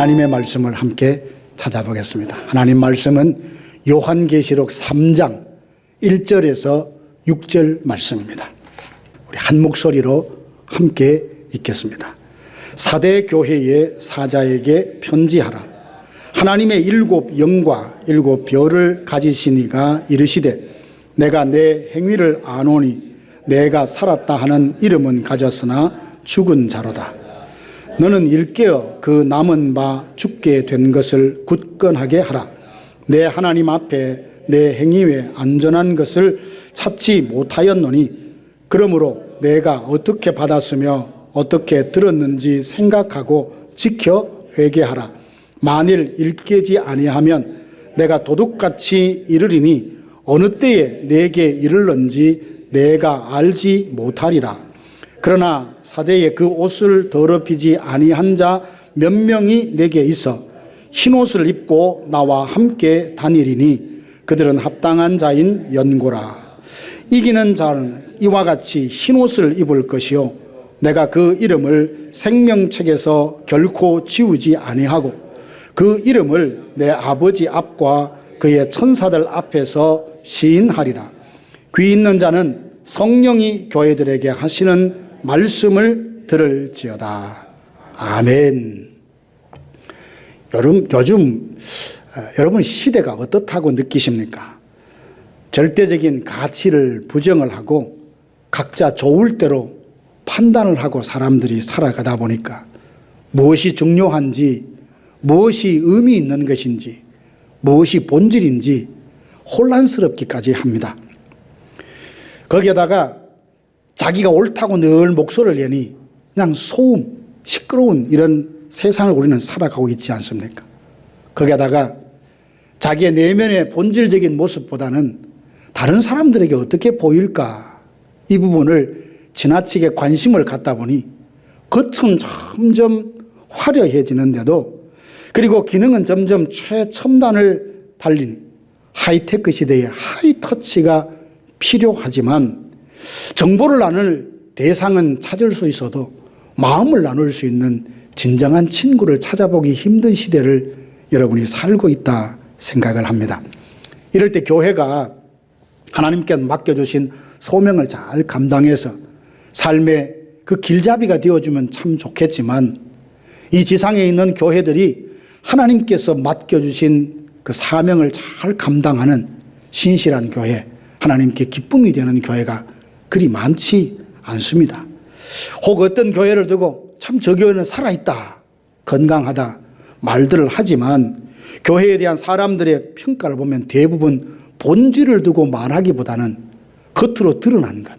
하나님의 말씀을 함께 찾아보겠습니다. 하나님 말씀은 요한계시록 3장 1절에서 6절 말씀입니다. 우리 한 목소리로 함께 읽겠습니다. 사대 교회의 사자에게 편지하라. 하나님의 일곱 영과 일곱 별을 가지신 이가 이르시되 내가 내 행위를 아노니 내가 살았다 하는 이름은 가졌으나 죽은 자로다. 너는 일깨어 그 남은 바 죽게 된 것을 굳건하게 하라. 내 하나님 앞에 내 행위 외 안전한 것을 찾지 못하였노니 그러므로 내가 어떻게 받았으며 어떻게 들었는지 생각하고 지켜 회개하라. 만일 일깨지 아니하면 내가 도둑같이 이르리니 어느 때에 내게 이르렀는지 내가 알지 못하리라. 그러나 사대에 그 옷을 더럽히지 아니한 자 몇 명이 내게 있어 흰옷을 입고 나와 함께 다니리니 그들은 합당한 자인 연고라. 이기는 자는 이와 같이 흰옷을 입을 것이요 내가 그 이름을 생명책에서 결코 지우지 아니하고 그 이름을 내 아버지 앞과 그의 천사들 앞에서 시인하리라. 귀 있는 자는 성령이 교회들에게 하시는 말씀을 들을지어다. 아멘. 요즘 여러분 시대가 어떻다고 느끼십니까? 절대적인 가치를 부정을 하고 각자 좋을 대로 판단을 하고 사람들이 살아가다 보니까 무엇이 중요한지, 무엇이 의미 있는 것인지, 무엇이 본질인지 혼란스럽기까지 합니다. 거기에다가 자기가 옳다고 늘 목소리를 내니 그냥 소음, 시끄러운 이런 세상을 우리는 살아가고 있지 않습니까? 거기에다가 자기의 내면의 본질적인 모습보다는 다른 사람들에게 어떻게 보일까 이 부분을 지나치게 관심을 갖다 보니 겉은 점점 화려해지는데도 그리고 기능은 점점 최첨단을 달리니 하이테크 시대에 하이터치가 필요하지만 정보를 나눌 대상은 찾을 수 있어도 마음을 나눌 수 있는 진정한 친구를 찾아보기 힘든 시대를 여러분이 살고 있다 생각을 합니다. 이럴 때 교회가 하나님께 맡겨주신 소명을 잘 감당해서 삶의 그 길잡이가 되어주면 참 좋겠지만 이 지상에 있는 교회들이 하나님께서 맡겨주신 그 사명을 잘 감당하는 신실한 교회, 하나님께 기쁨이 되는 교회가 그리 많지 않습니다. 혹 어떤 교회를 두고 참 저 교회는 살아있다, 건강하다 말들을 하지만 교회에 대한 사람들의 평가를 보면 대부분 본질을 두고 말하기보다는 겉으로 드러난 것,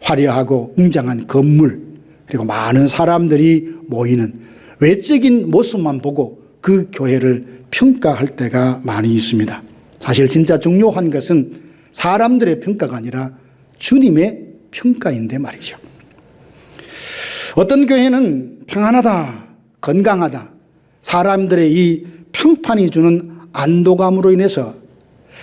화려하고 웅장한 건물, 그리고 많은 사람들이 모이는 외적인 모습만 보고 그 교회를 평가할 때가 많이 있습니다. 사실 진짜 중요한 것은 사람들의 평가가 아니라 주님의 평가인데 말이죠. 어떤 교회는 평안하다, 건강하다, 사람들의 이 평판이 주는 안도감으로 인해서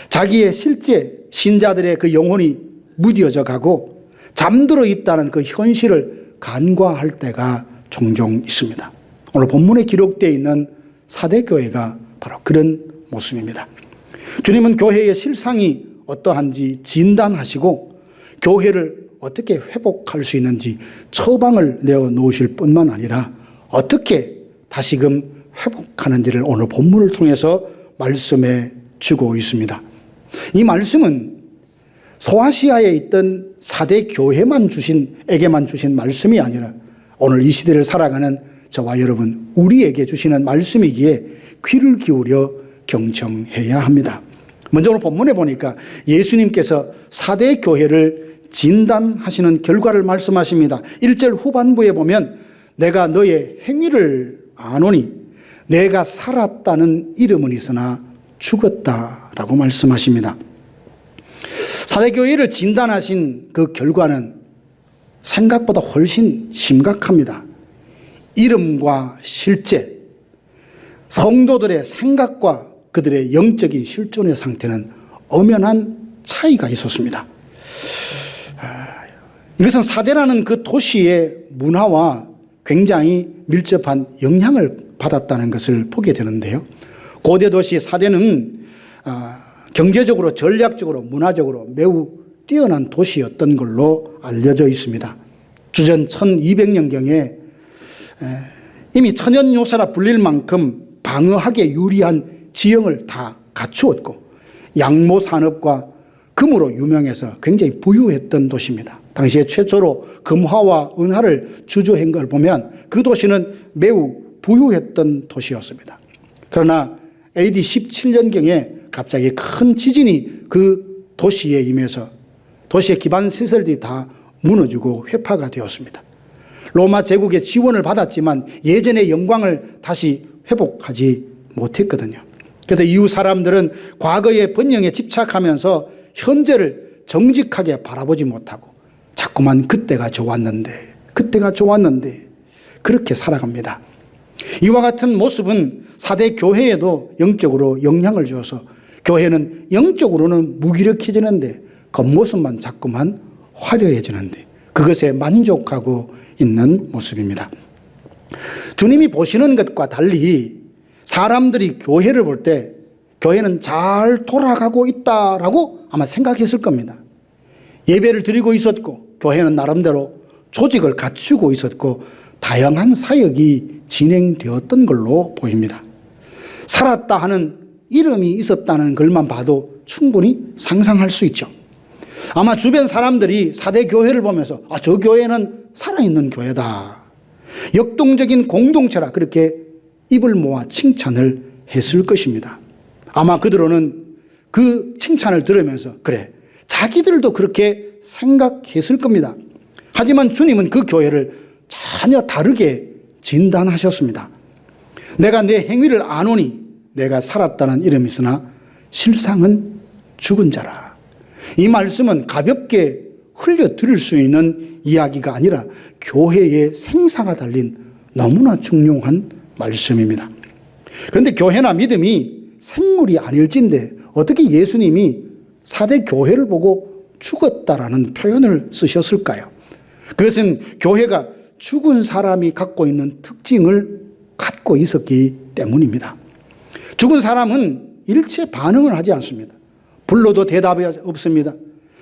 자기의 실제 신자들의 그 영혼이 무뎌져 가고 잠들어 있다는 그 현실을 간과할 때가 종종 있습니다. 오늘 본문에 기록되어 있는 사대교회가 바로 그런 모습입니다. 주님은 교회의 실상이 어떠한지 진단하시고 교회를 어떻게 회복할 수 있는지 처방을 내어 놓으실 뿐만 아니라 어떻게 다시금 회복하는지를 오늘 본문을 통해서 말씀해 주고 있습니다. 이 말씀은 소아시아에 있던 사대 교회에게만 주신 말씀이 아니라 오늘 이 시대를 살아가는 저와 여러분 우리에게 주시는 말씀이기에 귀를 기울여 경청해야 합니다. 먼저 오늘 본문에 보니까 예수님께서 사대 교회를 진단하시는 결과를 말씀하십니다. 1절 후반부에 보면 내가 너의 행위를 아노니 내가 살았다는 이름은 있으나 죽었다라고 말씀하십니다. 사대교회를 진단하신 그 결과는 생각보다 훨씬 심각합니다. 이름과 실제, 성도들의 생각과 그들의 영적인 실존의 상태는 엄연한 차이가 있었습니다. 이것은 사대라는 그 도시의 문화와 굉장히 밀접한 영향을 받았다는 것을 보게 되는데요. 고대 도시 사대는 경제적으로, 전략적으로, 문화적으로 매우 뛰어난 도시였던 걸로 알려져 있습니다. 주전 1200년경에 이미 천연요새라 불릴 만큼 방어하기에 유리한 지형을 다 갖추었고 양모 산업과 금으로 유명해서 굉장히 부유했던 도시입니다. 당시에 최초로 금화와 은화를 주조한 걸 보면 그 도시는 매우 부유했던 도시였습니다. 그러나 AD 17년경에 갑자기 큰 지진이 그 도시에 임해서 도시의 기반 시설들이 다 무너지고 회파가 되었습니다. 로마 제국의 지원을 받았지만 예전의 영광을 다시 회복하지 못했거든요. 그래서 이후 사람들은 과거의 번영에 집착하면서 현재를 정직하게 바라보지 못하고 자꾸만 그때가 좋았는데 그렇게 살아갑니다. 이와 같은 모습은 사대 교회에도 영적으로 영향을 주어서 교회는 영적으로는 무기력해지는데 겉모습만 자꾸만 화려해지는데 그것에 만족하고 있는 모습입니다. 주님이 보시는 것과 달리 사람들이 교회를 볼 때 교회는 잘 돌아가고 있다라고 아마 생각했을 겁니다. 예배를 드리고 있었고 교회는 나름대로 조직을 갖추고 있었고 다양한 사역이 진행되었던 걸로 보입니다. 살았다 하는 이름이 있었다는 것만 봐도 충분히 상상할 수 있죠. 아마 주변 사람들이 사대 교회를 보면서 저 교회는 살아있는 교회다. 역동적인 공동체라 그렇게 입을 모아 칭찬을 했을 것입니다. 아마 그들은 그 칭찬을 들으면서 그래 자기들도 그렇게 생각했을 겁니다. 하지만 주님은 그 교회를 전혀 다르게 진단하셨습니다. 내가 내 행위를 아노니 내가 살았다는 이름이 있으나 실상은 죽은 자라. 이 말씀은 가볍게 흘려들을 수 있는 이야기가 아니라 교회의 생사가 달린 너무나 중요한 말씀입니다. 그런데 교회나 믿음이 생물이 아닐진데 어떻게 예수님이 사대 교회를 보고 죽었다라는 표현을 쓰셨을까요? 그것은 교회가 죽은 사람이 갖고 있는 특징을 갖고 있었기 때문입니다. 죽은 사람은 일체 반응을 하지 않습니다. 불러도 대답이 없습니다.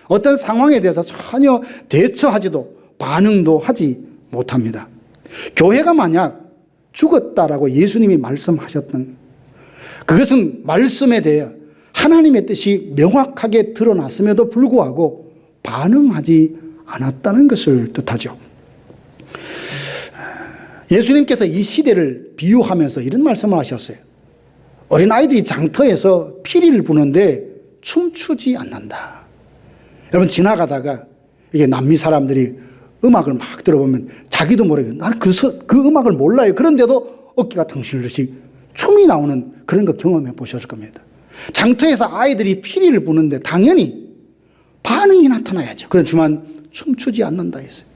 어떤 상황에 대해서 전혀 대처하지도 반응도 하지 못합니다. 교회가 만약 죽었다라고 예수님이 말씀하셨던 그것은 말씀에 대해 하나님의 뜻이 명확하게 드러났음에도 불구하고 반응하지 않았다는 것을 뜻하죠. 예수님께서 이 시대를 비유하면서 이런 말씀을 하셨어요. 어린아이들이 장터에서 피리를 부는데 춤추지 않는다. 여러분 지나가다가 이게 남미 사람들이 음악을 막 들어보면 자기도 모르게 나는 그 음악을 몰라요. 그런데도 어깨가 덩실듯이 춤이 나오는 그런 거 경험해 보셨을 겁니다. 장터에서 아이들이 피리를 부는데 당연히 반응이 나타나야죠. 그렇지만 춤추지 않는다 했어요.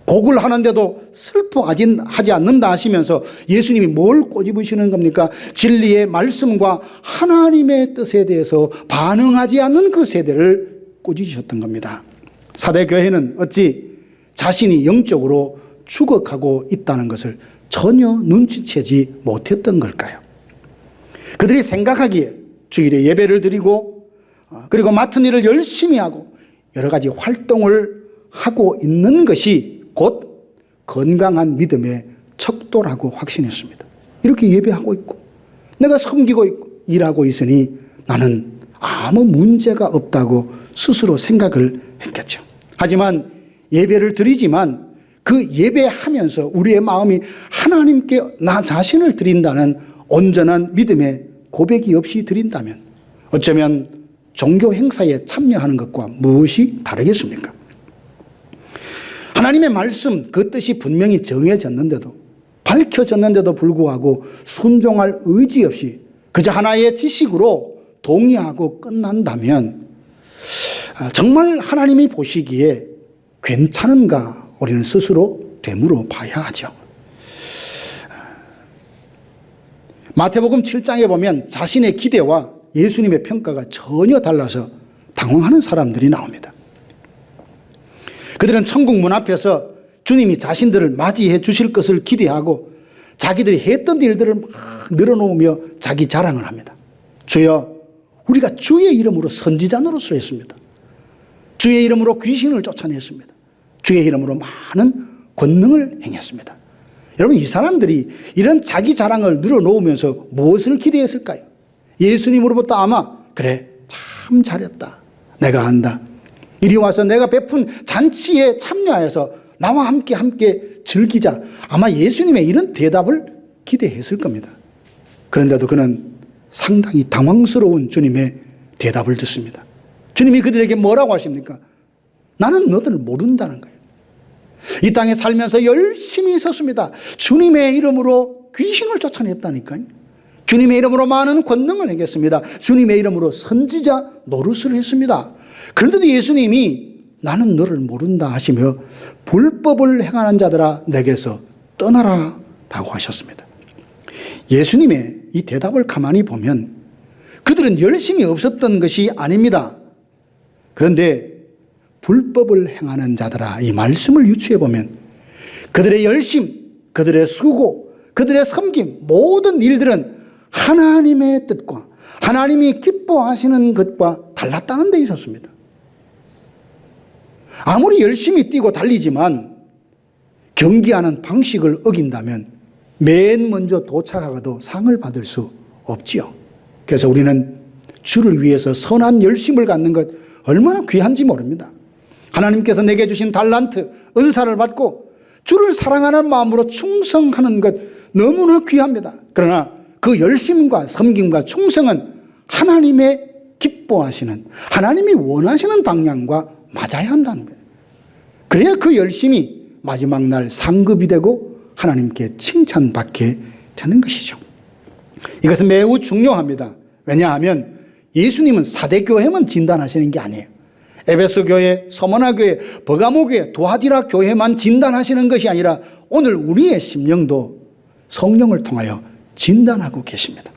곡을 하는데도 슬퍼하지 않는다 하시면서 예수님이 뭘 꼬집으시는 겁니까? 진리의 말씀과 하나님의 뜻에 대해서 반응하지 않는 그 세대를 꼬집으셨던 겁니다. 사대교회는 어찌 자신이 영적으로 죽어가고 있다는 것을 전혀 눈치채지 못했던 걸까요? 그들이 생각하기에 주일에 예배를 드리고 그리고 맡은 일을 열심히 하고 여러 가지 활동을 하고 있는 것이 곧 건강한 믿음의 척도라고 확신했습니다. 이렇게 예배하고 있고 내가 섬기고 있고 일하고 있으니 나는 아무 문제가 없다고 스스로 생각을 했겠죠. 하지만 예배를 드리지만 그 예배하면서 우리의 마음이 하나님께 나 자신을 드린다는 온전한 믿음의 고백이 없이 드린다면 어쩌면 종교 행사에 참여하는 것과 무엇이 다르겠습니까? 하나님의 말씀 그 뜻이 분명히 정해졌는데도 밝혀졌는데도 불구하고 순종할 의지 없이 그저 하나의 지식으로 동의하고 끝난다면 정말 하나님이 보시기에 괜찮은가 우리는 스스로 되물어 봐야 하죠. 마태복음 7장에 보면 자신의 기대와 예수님의 평가가 전혀 달라서 당황하는 사람들이 나옵니다. 그들은 천국 문 앞에서 주님이 자신들을 맞이해 주실 것을 기대하고 자기들이 했던 일들을 막 늘어놓으며 자기 자랑을 합니다. 주여, 우리가 주의 이름으로 선지자 노릇을 했습니다. 주의 이름으로 귀신을 쫓아냈습니다. 주의 이름으로 많은 권능을 행했습니다. 여러분, 이 사람들이 이런 자기 자랑을 늘어놓으면서 무엇을 기대했을까요? 예수님으로부터 아마 그래, 참 잘했다, 내가 안다, 이리 와서 내가 베푼 잔치에 참여해서 나와 함께 즐기자, 아마 예수님의 이런 대답을 기대했을 겁니다. 그런데도 그는 상당히 당황스러운 주님의 대답을 듣습니다. 주님이 그들에게 뭐라고 하십니까? 나는 너들을 모른다는 거예요. 이 땅에 살면서 열심히 있었습니다. 주님의 이름으로 귀신을 쫓아냈다니까요. 주님의 이름으로 많은 권능을 행했습니다. 주님의 이름으로 선지자 노릇을 했습니다. 그런데도 예수님이 나는 너를 모른다 하시며 불법을 행하는 자들아 내게서 떠나라 라고 하셨습니다. 예수님의 이 대답을 가만히 보면 그들은 열심히 없었던 것이 아닙니다. 그런데 불법을 행하는 자들아, 이 말씀을 유추해 보면 그들의 열심, 그들의 수고, 그들의 섬김, 모든 일들은 하나님의 뜻과 하나님이 기뻐하시는 것과 달랐다는 데 있었습니다. 아무리 열심히 뛰고 달리지만 경기하는 방식을 어긴다면 맨 먼저 도착하고도 상을 받을 수 없지요. 그래서 우리는 주를 위해서 선한 열심을 갖는 것 얼마나 귀한지 모릅니다. 하나님께서 내게 주신 달란트, 은사를 받고 주를 사랑하는 마음으로 충성하는 것 너무나 귀합니다. 그러나 그 열심과 섬김과 충성은 하나님의 기뻐하시는, 하나님이 원하시는 방향과 맞아야 한다는 거예요. 그래야 그 열심이 마지막 날 상급이 되고 하나님께 칭찬받게 되는 것이죠. 이것은 매우 중요합니다. 왜냐하면 예수님은 사대교회만 진단하시는 게 아니에요. 에베소 교회, 서머나 교회, 버가모 교회, 도아디라 교회만 진단하시는 것이 아니라 오늘 우리의 심령도 성령을 통하여 진단하고 계십니다.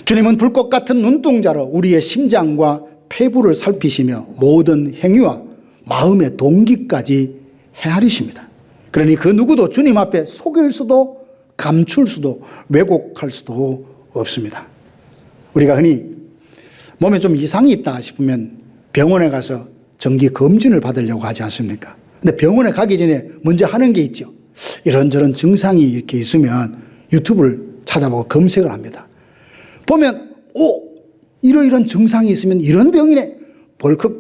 주님은 불꽃 같은 눈동자로 우리의 심장과 폐부를 살피시며 모든 행위와 마음의 동기까지 헤아리십니다. 그러니 그 누구도 주님 앞에 속일 수도 감출 수도 왜곡할 수도 없습니다. 우리가 흔히 몸에 좀 이상이 있다 싶으면 병원에 가서 정기 검진을 받으려고 하지 않습니까? 근데 병원에 가기 전에 먼저 하는 게 있죠. 이런저런 증상이 이렇게 있으면 유튜브를 찾아보고 검색을 합니다. 보면 이러이런 증상이 있으면 이런 병이네. 벌컥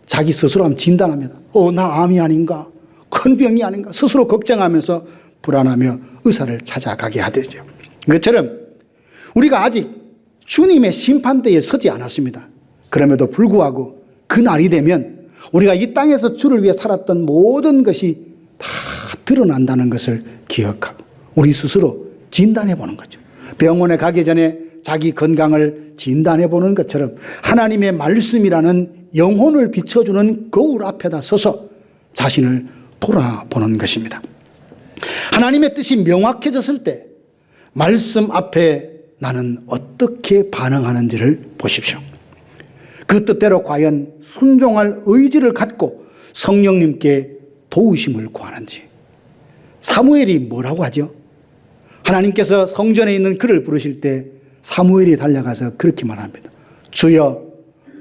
자기 스스로 한번 진단합니다. 나 암이 아닌가, 큰 병이 아닌가 스스로 걱정하면서 불안하며 의사를 찾아가게 하되죠. 그것처럼 우리가 아직 주님의 심판대에 서지 않았습니다. 그럼에도 불구하고 그 날이 되면 우리가 이 땅에서 주를 위해 살았던 모든 것이 다 드러난다는 것을 기억하고 우리 스스로 진단해 보는 거죠. 병원에 가기 전에 자기 건강을 진단해 보는 것처럼 하나님의 말씀이라는 영혼을 비춰주는 거울 앞에다 서서 자신을 돌아보는 것입니다. 하나님의 뜻이 명확해졌을 때 말씀 앞에 나는 어떻게 반응하는지를 보십시오. 그 뜻대로 과연 순종할 의지를 갖고 성령님께 도우심을 구하는지. 사무엘이 뭐라고 하죠? 하나님께서 성전에 있는 그를 부르실 때 사무엘이 달려가서 그렇게 말합니다. 주여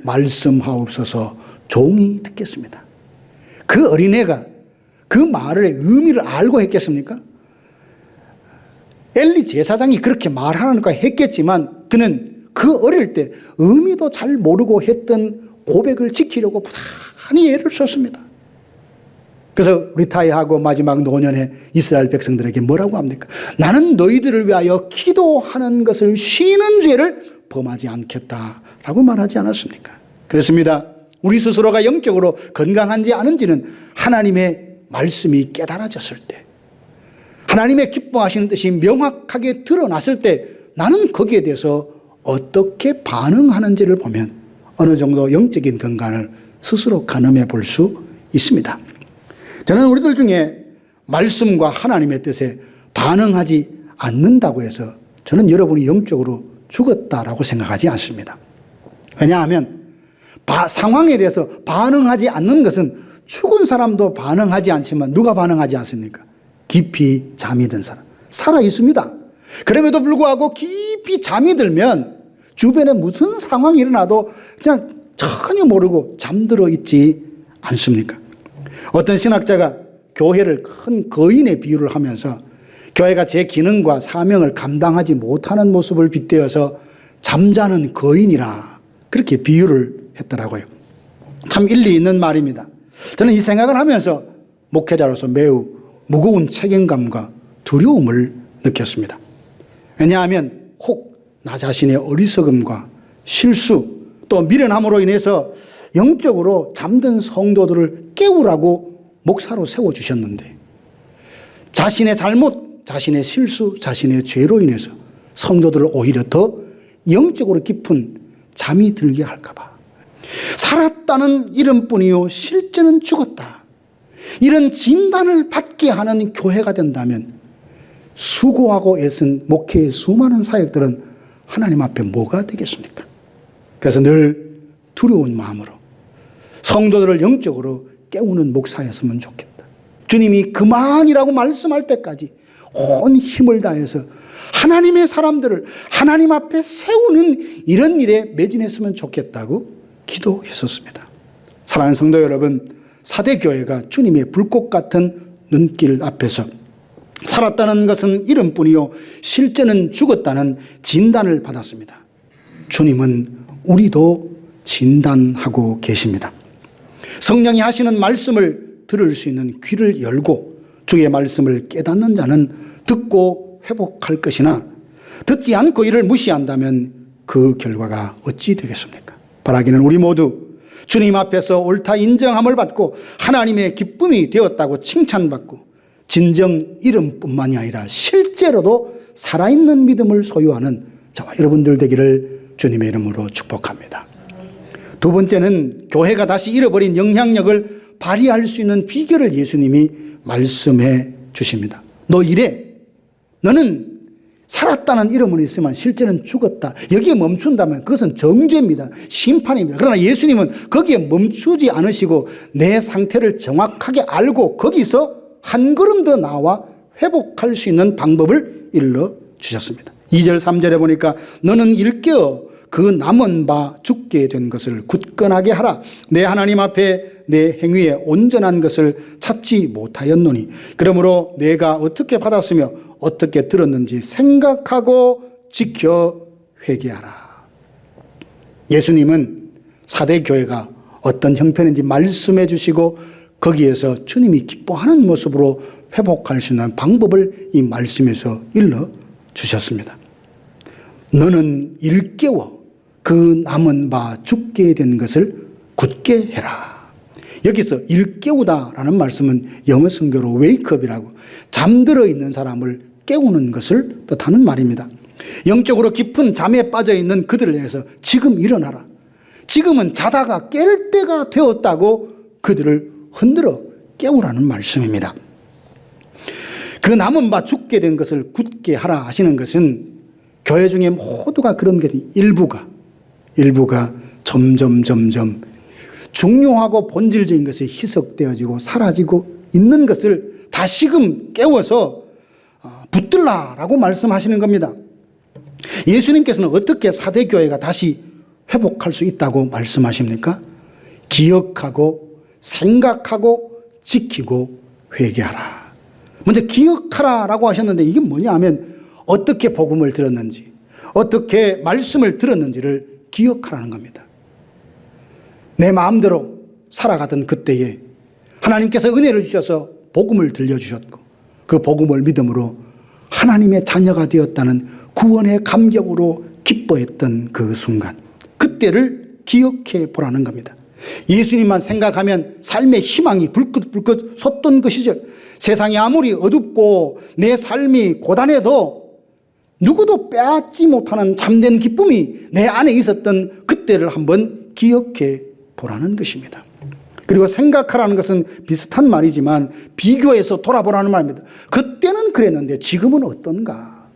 말씀하옵소서 종이 듣겠습니다. 그 어린애가 그 말의 의미를 알고 했겠습니까? 엘리 제사장이 그렇게 말하는가 했겠지만 그는 그 어릴 때 의미도 잘 모르고 했던 고백을 지키려고 부단히 애를 썼습니다. 그래서 리타이어하고 마지막 노년에 이스라엘 백성들에게 뭐라고 합니까? 나는 너희들을 위하여 기도하는 것을 쉬는 죄를 범하지 않겠다라고 말하지 않았습니까? 그렇습니다. 우리 스스로가 영적으로 건강한지 아닌지는 하나님의 말씀이 깨달아졌을 때, 하나님의 기뻐하시는 뜻이 명확하게 드러났을 때 나는 거기에 대해서 어떻게 반응하는지를 보면 어느 정도 영적인 건강을 스스로 가늠해 볼 수 있습니다. 저는 우리들 중에 말씀과 하나님의 뜻에 반응하지 않는다고 해서 저는 여러분이 영적으로 죽었다라고 생각하지 않습니다. 왜냐하면 상황에 대해서 반응하지 않는 것은 죽은 사람도 반응하지 않지만 누가 반응하지 않습니까? 깊이 잠이 든 사람. 살아 있습니다. 그럼에도 불구하고 깊이 잠이 들면 주변에 무슨 상황이 일어나도 그냥 전혀 모르고 잠들어 있지 않습니까? 어떤 신학자가 교회를 큰 거인의 비유를 하면서 교회가 제 기능과 사명을 감당하지 못하는 모습을 빗대어서 잠자는 거인이라 그렇게 비유를 했더라고요. 참 일리 있는 말입니다. 저는 이 생각을 하면서 목회자로서 매우 무거운 책임감과 두려움을 느꼈습니다. 왜냐하면 혹 나 자신의 어리석음과 실수 또 미련함으로 인해서 영적으로 잠든 성도들을 깨우라고 목사로 세워주셨는데 자신의 잘못, 자신의 실수, 자신의 죄로 인해서 성도들을 오히려 더 영적으로 깊은 잠이 들게 할까 봐. 살았다는 이름뿐이요 실제는 죽었다. 이런 진단을 받게 하는 교회가 된다면 수고하고 애쓴 목회의 수많은 사역들은 하나님 앞에 뭐가 되겠습니까? 그래서 늘 두려운 마음으로 성도들을 영적으로 깨우는 목사였으면 좋겠다. 주님이 그만이라고 말씀할 때까지 온 힘을 다해서 하나님의 사람들을 하나님 앞에 세우는 이런 일에 매진했으면 좋겠다고 기도했었습니다. 사랑하는 성도 여러분, 사대교회가 주님의 불꽃 같은 눈길 앞에서 살았다는 것은 이름뿐이요 실제는 죽었다는 진단을 받았습니다. 주님은 우리도 진단하고 계십니다. 성령이 하시는 말씀을 들을 수 있는 귀를 열고 주의 말씀을 깨닫는 자는 듣고 회복할 것이나 듣지 않고 이를 무시한다면 그 결과가 어찌 되겠습니까? 바라기는 우리 모두 주님 앞에서 옳다 인정함을 받고 하나님의 기쁨이 되었다고 칭찬받고 진정 이름뿐만이 아니라 실제로도 살아있는 믿음을 소유하는 저와 여러분들 되기를 주님의 이름으로 축복합니다. 두 번째는 교회가 다시 잃어버린 영향력을 발휘할 수 있는 비결을 예수님이 말씀해 주십니다. 너 이래. 너는 살았다는 이름은 있지만 실제는 죽었다. 여기에 멈춘다면 그것은 정죄입니다. 심판입니다. 그러나 예수님은 거기에 멈추지 않으시고 내 상태를 정확하게 알고 거기서 한 걸음 더 나와 회복할 수 있는 방법을 일러주셨습니다. 2절 3절에 보니까 너는 일깨어 그 남은 바 죽게 된 것을 굳건하게 하라. 내 하나님 앞에 내 행위에 온전한 것을 찾지 못하였노니 그러므로 내가 어떻게 받았으며 어떻게 들었는지 생각하고 지켜 회개하라. 예수님은 사대교회가 어떤 형편인지 말씀해 주시고 거기에서 주님이 기뻐하는 모습으로 회복할 수 있는 방법을 이 말씀에서 일러주셨습니다. 너는 일깨워 그 남은 바 죽게 된 것을 굳게 해라. 여기서 일깨우다라는 말씀은 영어 성경으로 웨이크업이라고 잠들어 있는 사람을 깨우는 것을 뜻하는 말입니다. 영적으로 깊은 잠에 빠져 있는 그들을 위해서 지금 일어나라. 지금은 자다가 깰 때가 되었다고 그들을 흔들어 깨우라는 말씀입니다. 그 남은 바 죽게 된 것을 굳게 하라 하시는 것은 교회 중에 모두가 그런 게 일부가 점점 중요하고 본질적인 것이 희석되어지고 사라지고 있는 것을 다시금 깨워서 붙들라라고 말씀하시는 겁니다. 예수님께서는 어떻게 사대교회가 다시 회복할 수 있다고 말씀하십니까? 기억하고 생각하고 지키고 회개하라. 먼저 기억하라라고 하셨는데 이게 뭐냐 하면 어떻게 복음을 들었는지 어떻게 말씀을 들었는지를 기억하라는 겁니다. 내 마음대로 살아가던 그때에 하나님께서 은혜를 주셔서 복음을 들려주셨고 그 복음을 믿음으로 하나님의 자녀가 되었다는 구원의 감격으로 기뻐했던 그 순간 그때를 기억해 보라는 겁니다. 예수님만 생각하면 삶의 희망이 불긋불긋 솟던 그 시절 세상이 아무리 어둡고 내 삶이 고단해도 누구도 빼앗지 못하는 참된 기쁨이 내 안에 있었던 그때를 한번 기억해 보라는 것입니다. 그리고 생각하라는 것은 비슷한 말이지만 비교해서 돌아보라는 말입니다. 그때는 그랬는데 지금은 어떤가?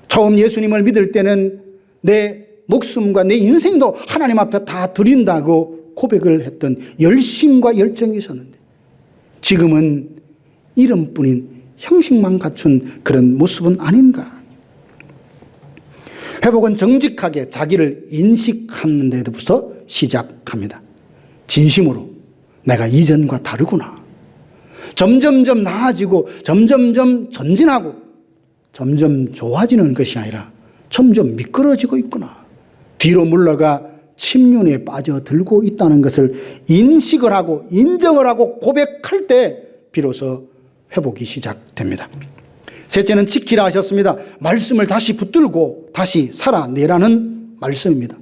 처음 예수님을 믿을 때는 내 목숨과 내 인생도 하나님 앞에 다 드린다고 고백을 했던 열심과 열정이 있었는데 지금은 이름뿐인 형식만 갖춘 그런 모습은 아닌가. 회복은 정직하게 자기를 인식하는 데부터 시작합니다. 진심으로 내가 이전과 다르구나. 점점점 나아지고 점점점 전진하고 점점 좋아지는 것이 아니라 점점 미끄러지고 있구나. 뒤로 물러가 침륜에 빠져들고 있다는 것을 인식을 하고 인정을 하고 고백할 때 비로소 회복이 시작됩니다. 셋째는 지키라 하셨습니다. 말씀을 다시 붙들고 다시 살아내라는 말씀입니다.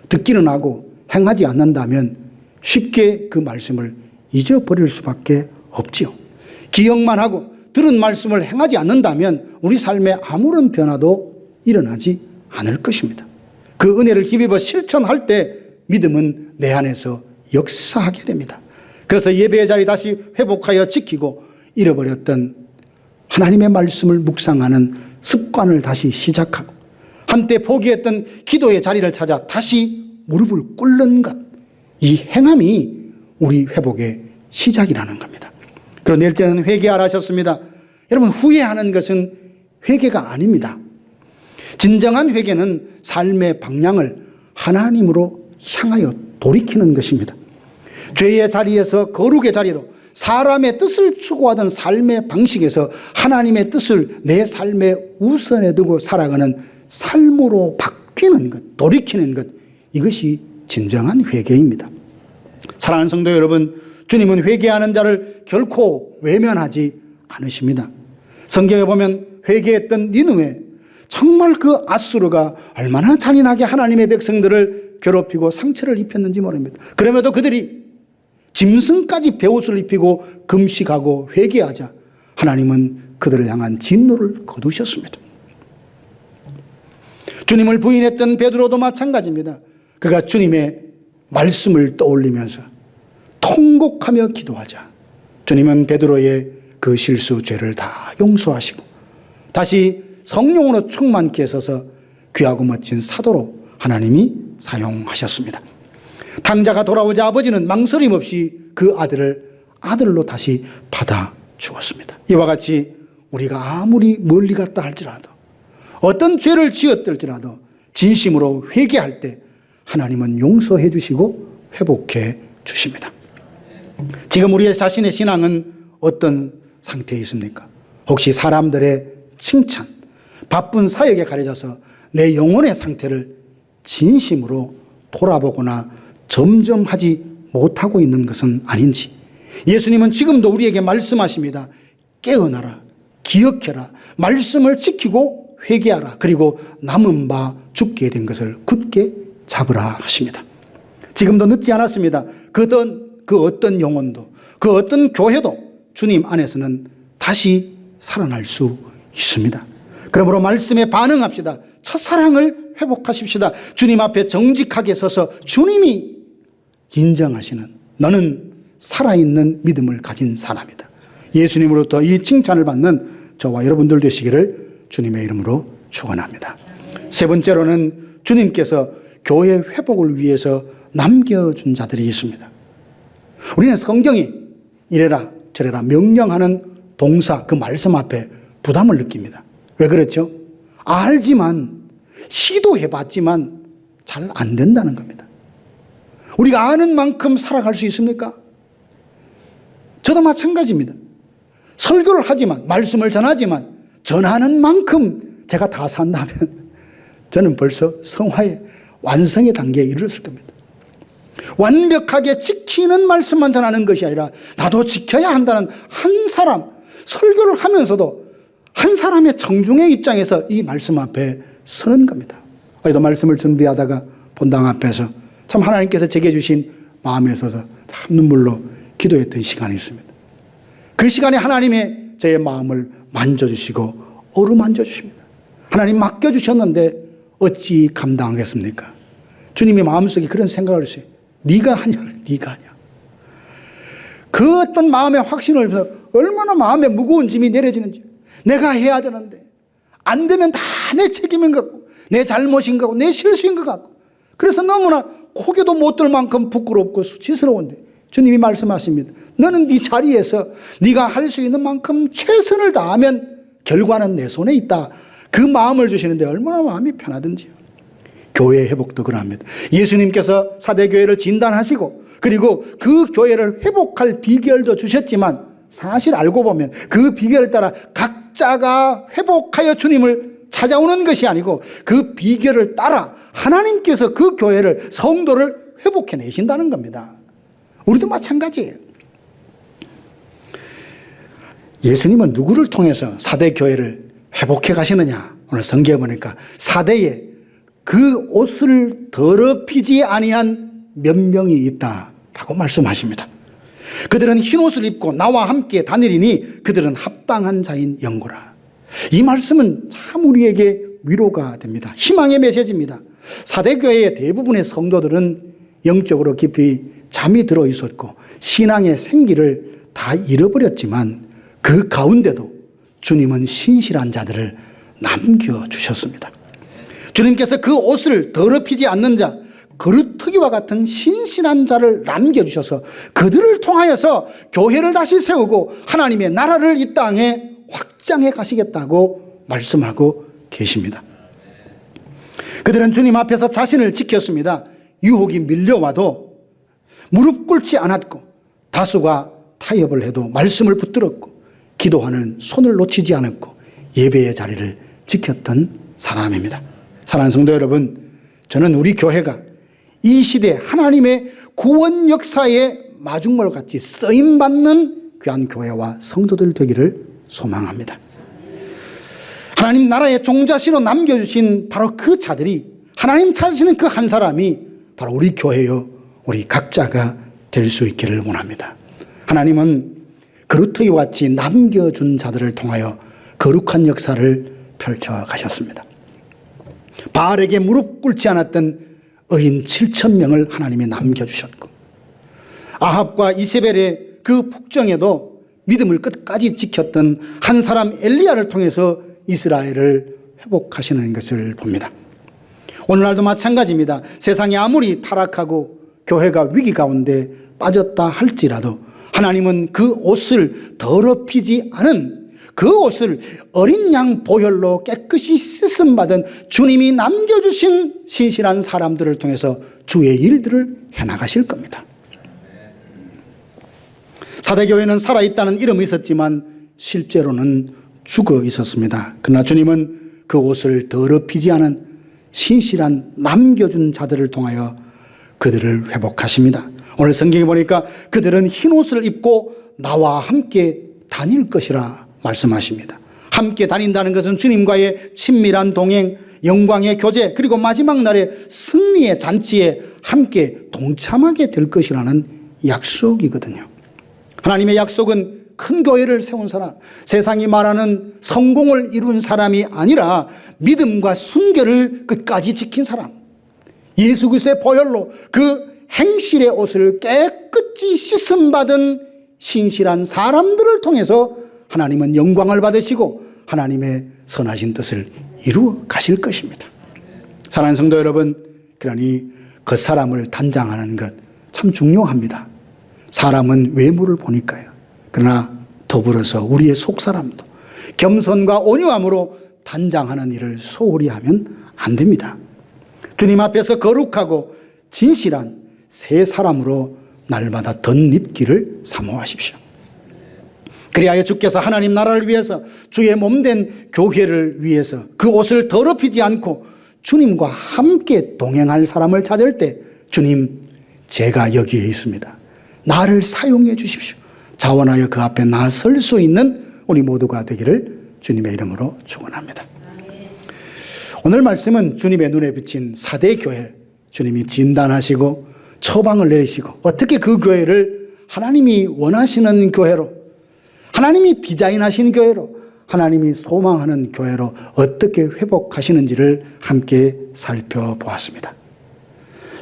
듣기는 하고 행하지 않는다면 쉽게 그 말씀을 잊어버릴 수밖에 없지요. 기억만 하고 들은 말씀을 행하지 않는다면 우리 삶에 아무런 변화도 일어나지 않을 것입니다. 그 은혜를 힘입어 실천할 때 믿음은 내 안에서 역사하게 됩니다. 그래서 예배의 자리 다시 회복하여 지키고 잃어버렸던 하나님의 말씀을 묵상하는 습관을 다시 시작하고 한때 포기했던 기도의 자리를 찾아 다시 무릎을 꿇는 것, 이 행함이 우리 회복의 시작이라는 겁니다. 그리고 넷째는 회개하라 하셨습니다. 여러분, 후회하는 것은 회개가 아닙니다. 진정한 회개는 삶의 방향을 하나님으로 향하여 돌이키는 것입니다. 죄의 자리에서 거룩의 자리로 사람의 뜻을 추구하던 삶의 방식에서 하나님의 뜻을 내 삶에 우선에 두고 살아가는 삶으로 바뀌는 것, 돌이키는 것, 이것이 진정한 회개입니다. 사랑하는 성도 여러분, 주님은 회개하는 자를 결코 외면하지 않으십니다. 성경에 보면 회개했던 니느웨, 정말 그 아수르가 얼마나 잔인하게 하나님의 백성들을 괴롭히고 상처를 입혔는지 모릅니다. 그럼에도 그들이 짐승까지 베옷을 입히고 금식하고 회개하자 하나님은 그들을 향한 진노를 거두셨습니다. 주님을 부인했던 베드로도 마찬가지입니다. 그가 주님의 말씀을 떠올리면서 통곡하며 기도하자 주님은 베드로의 그 실수 죄를 다 용서하시고 다시 성령으로 충만케 하셔서 귀하고 멋진 사도로 하나님이 사용하셨습니다. 탕자가 돌아오자 아버지는 망설임 없이 그 아들을 아들로 다시 받아 주었습니다. 이와 같이 우리가 아무리 멀리 갔다 할지라도 어떤 죄를 지었을지라도 진심으로 회개할 때 하나님은 용서해 주시고 회복해 주십니다. 지금 우리의 자신의 신앙은 어떤 상태에 있습니까? 혹시 사람들의 칭찬, 바쁜 사역에 가려져서 내 영혼의 상태를 진심으로 돌아보거나 점검하지 못하고 있는 것은 아닌지, 예수님은 지금도 우리에게 말씀하십니다. 깨어나라, 기억해라, 말씀을 지키고 회개하라, 그리고 남은 바 죽게 된 것을 굳게 잡으라 하십니다. 지금도 늦지 않았습니다. 그 어떤 영혼도, 그 어떤 교회도 주님 안에서는 다시 살아날 수 있습니다. 그러므로 말씀에 반응합시다. 첫사랑을 회복하십시다. 주님 앞에 정직하게 서서 주님이 인정하시는 너는 살아있는 믿음을 가진 사람이다. 예수님으로부터 이 칭찬을 받는 저와 여러분들 되시기를 주님의 이름으로 축원합니다. 세 번째로는 주님께서 교회 회복을 위해서 남겨준 자들이 있습니다. 우리는 성경이 이래라 저래라 명령하는 동사, 그 말씀 앞에 부담을 느낍니다. 왜 그렇죠? 알지만, 시도해봤지만 잘 안 된다는 겁니다. 우리가 아는 만큼 살아갈 수 있습니까? 저도 마찬가지입니다. 설교를 하지만, 말씀을 전하지만, 전하는 만큼 제가 다 산다면 저는 벌써 성화의 완성의 단계에 이르렀을 겁니다. 완벽하게 지키는 말씀만 전하는 것이 아니라 나도 지켜야 한다는 한 사람, 설교를 하면서도 한 사람의 청중의 입장에서 이 말씀 앞에 서는 겁니다. 어제도 말씀을 준비하다가 본당 앞에서 참 하나님께서 제게 주신 마음에 서서 참 눈물로 기도했던 시간이 있습니다. 그 시간에 하나님의 제 마음을 만져주시고 어루만져 주십니다. 하나님 맡겨주셨는데 어찌 감당하겠습니까? 주님의 마음속에 그런 생각을 했어요. 네가 하냐, 네가 하냐. 그 어떤 마음의 확신을 입어서 얼마나 마음에 무거운 짐이 내려지는지. 내가 해야 되는데 안 되면 다 내 책임인 것 같고 내 잘못인 것 같고 내 실수인 것 같고 그래서 너무나 고개도 못 들 만큼 부끄럽고 수치스러운데 주님이 말씀하십니다. 너는 네 자리에서 네가 할 수 있는 만큼 최선을 다하면 결과는 내 손에 있다. 그 마음을 주시는데 얼마나 마음이 편하든지요. 교회의 회복도 그러합니다. 예수님께서 사대교회를 진단하시고 그리고 그 교회를 회복할 비결도 주셨지만 사실 알고 보면 그 비결을 따라 각자가 회복하여 주님을 찾아오는 것이 아니고 그 비결을 따라 하나님께서 그 교회를, 성도를 회복해내신다는 겁니다. 우리도 마찬가지예요. 예수님은 누구를 통해서 사대교회를 회복해 가시느냐? 오늘 성경에 보니까 사대에 그 옷을 더럽히지 아니한 몇 명이 있다라고 말씀하십니다. 그들은 흰 옷을 입고 나와 함께 다니리니 그들은 합당한 자인 영고라. 이 말씀은 참 우리에게 위로가 됩니다. 희망의 메시지입니다. 사대교회의 대부분의 성도들은 영적으로 깊이 잠이 들어 있었고 신앙의 생기를 다 잃어버렸지만 그 가운데도 주님은 신실한 자들을 남겨주셨습니다. 주님께서 그 옷을 더럽히지 않는 자, 그루터기와 같은 신실한 자를 남겨주셔서 그들을 통하여서 교회를 다시 세우고 하나님의 나라를 이 땅에 확장해 가시겠다고 말씀하고 계십니다. 그들은 주님 앞에서 자신을 지켰습니다. 유혹이 밀려와도 무릎 꿇지 않았고 다수가 타협을 해도 말씀을 붙들었고 기도하는 손을 놓치지 않았고 예배의 자리를 지켰던 사람입니다. 사랑하는 성도 여러분, 저는 우리 교회가 이 시대 하나님의 구원 역사의 마중물같이 쓰임받는 귀한 교회와 성도들 되기를 소망합니다. 하나님 나라의 종자시로 남겨주신 바로 그 자들이, 하나님 찾으시는 그 한 사람이 바로 우리 교회요, 우리 각자가 될 수 있기를 원합니다. 하나님은 그루터기와 같이 남겨준 자들을 통하여 거룩한 역사를 펼쳐 가셨습니다. 바알에게 무릎 꿇지 않았던 의인 7,000명을 하나님이 남겨주셨고 아합과 이세벨의 그 폭정에도 믿음을 끝까지 지켰던 한 사람 엘리야를 통해서 이스라엘을 회복하시는 것을 봅니다. 오늘날도 마찬가지입니다. 세상이 아무리 타락하고 교회가 위기 가운데 빠졌다 할지라도 하나님은 그 옷을 더럽히지 않은 그 옷을 어린 양 보혈로 깨끗이 씻음받은 주님이 남겨주신 신실한 사람들을 통해서 주의 일들을 해나가실 겁니다. 사대교회는 살아있다는 이름이 있었지만 실제로는 죽어 있었습니다. 그러나 주님은 그 옷을 더럽히지 않은 신실한 남겨준 자들을 통하여 그들을 회복하십니다. 오늘 성경에 보니까 그들은 흰 옷을 입고 나와 함께 다닐 것이라 말씀하십니다. 함께 다닌다는 것은 주님과의 친밀한 동행, 영광의 교제, 그리고 마지막 날의 승리의 잔치에 함께 동참하게 될 것이라는 약속이거든요. 하나님의 약속은 큰 교회를 세운 사람, 세상이 말하는 성공을 이룬 사람이 아니라 믿음과 순결을 끝까지 지킨 사람, 예수 그리스도의 보혈로 그 행실의 옷을 깨끗이 씻음받은 신실한 사람들을 통해서 하나님은 영광을 받으시고 하나님의 선하신 뜻을 이루어 가실 것입니다. 사랑하는 성도 여러분, 그러니 그 사람을 단장하는 것 참 중요합니다. 사람은 외모를 보니까요. 그러나 더불어서 우리의 속사람도 겸손과 온유함으로 단장하는 일을 소홀히 하면 안 됩니다. 주님 앞에서 거룩하고 진실한 새 사람으로 날마다 덧입기를 사모하십시오. 그리하여 주께서 하나님 나라를 위해서 주의 몸된 교회를 위해서 그 옷을 더럽히지 않고 주님과 함께 동행할 사람을 찾을 때 주님, 제가 여기에 있습니다. 나를 사용해 주십시오. 자원하여 그 앞에 나설 수 있는 우리 모두가 되기를 주님의 이름으로 축원합니다. 오늘 말씀은 주님의 눈에 비친 사대교회, 주님이 진단하시고 처방을 내리시고 어떻게 그 교회를 하나님이 원하시는 교회로, 하나님이 디자인하신 교회로, 하나님이 소망하는 교회로 어떻게 회복하시는지를 함께 살펴보았습니다.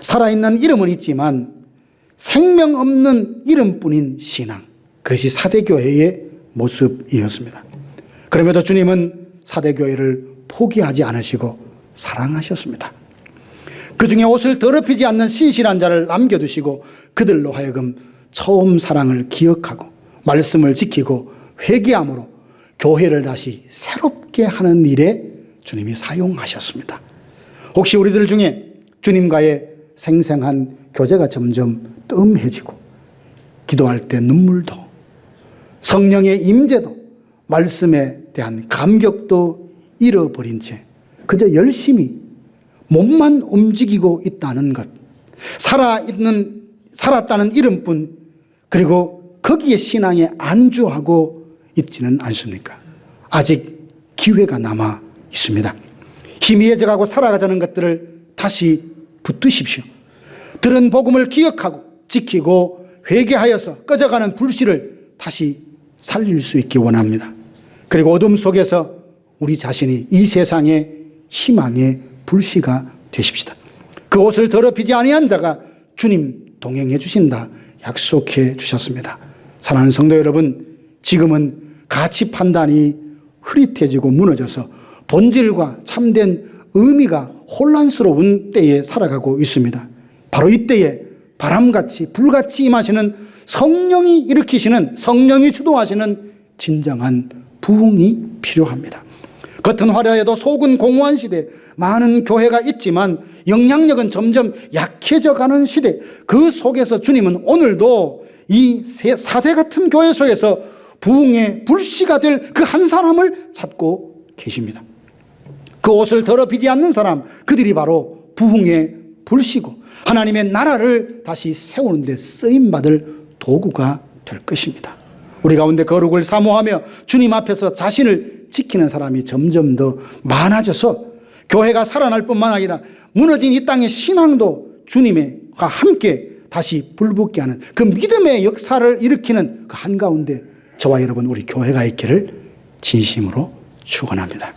살아있는 이름은 있지만 생명 없는 이름뿐인 신앙, 그것이 사대교회의 모습이었습니다. 그럼에도 주님은 사대교회를 포기하지 않으시고 사랑하셨습니다. 그 중에 옷을 더럽히지 않는 신실한 자를 남겨두시고 그들로 하여금 처음 사랑을 기억하고 말씀을 지키고 회개함으로 교회를 다시 새롭게 하는 일에 주님이 사용하셨습니다. 혹시 우리들 중에 주님과의 생생한 교제가 점점 뜸해지고 기도할 때 눈물도 성령의 임재도 말씀에 대한 감격도 잃어버린 채 그저 열심히 몸만 움직이고 있다는 것, 살았다는 이름뿐, 그리고 거기에 신앙에 안주하고 있지는 않습니까? 아직 기회가 남아 있습니다. 희미해져가고 살아가자는 것들을 다시 붙드십시오. 들은 복음을 기억하고 지키고 회개하여서 꺼져가는 불씨를 다시 살릴 수 있기 원합니다. 그리고 어둠 속에서 우리 자신이 이 세상의 희망의 불씨가 되십시다. 그 옷을 더럽히지 아니한 자가 주님 동행해 주신다 약속해 주셨습니다. 사랑하는 성도 여러분, 지금은 가치 판단이 흐릿해지고 무너져서 본질과 참된 의미가 혼란스러운 때에 살아가고 있습니다. 바로 이때에 바람같이 불같이 임하시는 성령이 일으키시는, 성령이 주도하시는 진정한 부흥이 필요합니다. 겉은 화려해도 속은 공허한 시대, 많은 교회가 있지만 영향력은 점점 약해져가는 시대, 그 속에서 주님은 오늘도 이 사대 같은 교회 속에서 부흥의 불씨가 될 그 한 사람을 찾고 계십니다. 그 옷을 더럽히지 않는 사람, 그들이 바로 부흥의 불씨고 하나님의 나라를 다시 세우는 데 쓰임받을 도구가 될 것입니다. 우리 가운데 거룩을 사모하며 주님 앞에서 자신을 지키는 사람이 점점 더 많아져서 교회가 살아날 뿐만 아니라 무너진 이 땅의 신앙도 주님과 함께 다시 불붙게 하는 그 믿음의 역사를 일으키는 그 한가운데 저와 여러분 우리 교회가 있기를 진심으로 축원합니다.